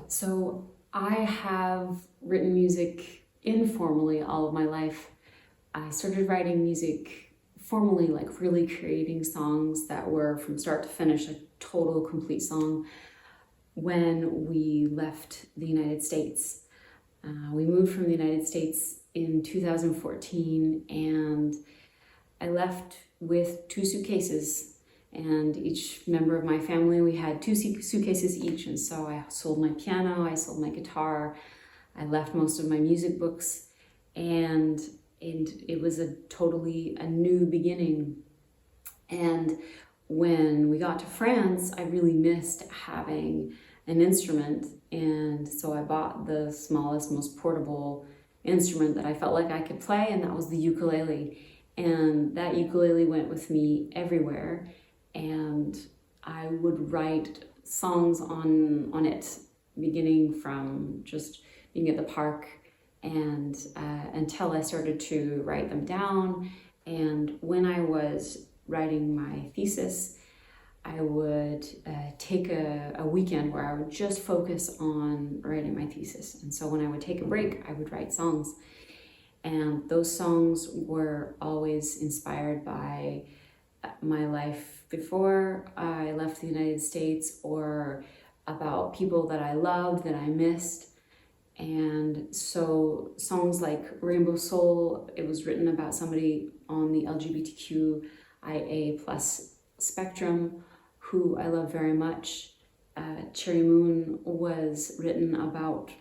So I have written music informally all of my life. I started writing music formally, like really creating songs that were from start to finish, a total complete song, when we left the United States. We moved from the United States in 2014, and I left with 2 suitcases, and each member of my family, we had 2 suitcases each. And so I sold my piano, I sold my guitar, I left most of my music books, and it was totally a new beginning. And when we got to France, I really missed having an instrument, and so I bought the smallest, most portable instrument that I felt like I could play, and that was the ukulele. And that ukulele went with me everywhere, and I would write songs on it, beginning from just being at the park and until I started to write them down. And when I was writing my thesis, I would take a weekend where I would just focus on writing my thesis. And so when I would take a break, I would write songs. And those songs were always inspired by my life before I left the United States, or about people that I loved, that I missed. And so songs like Rainbow Soul, it was written about somebody on the LGBTQIA plus spectrum who I love very much. Cherry Moon was written about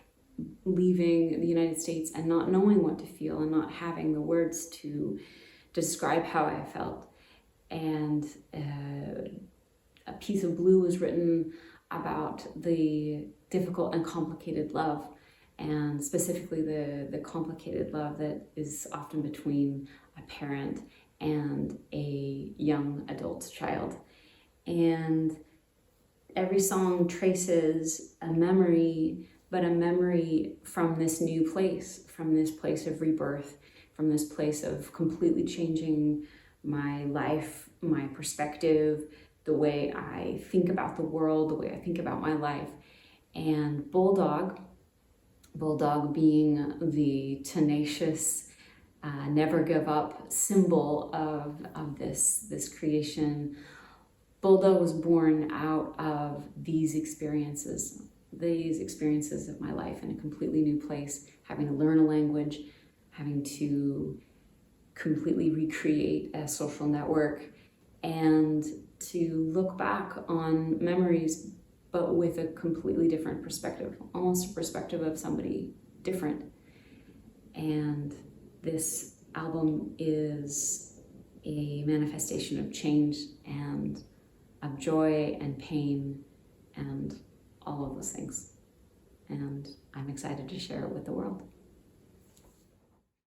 leaving the United States and not knowing what to feel and not having the words to describe how I felt. And A Piece of Blue was written about the difficult and complicated love, and specifically the complicated love that is often between a parent and a young adult child. And every song traces a memory, but a memory from this new place, from this place of rebirth, from this place of completely changing my life, my perspective, the way I think about the world, the way I think about my life. And Bulldog being the tenacious, never give up symbol of this creation. Bulldog was born out of these experiences of my life in a completely new place, having to learn a language, having to completely recreate a social network, and to look back on memories, but with a completely different perspective, almost a perspective of somebody different. And this album is a manifestation of change and of joy and pain and all of those things. And I'm excited to share it with the world.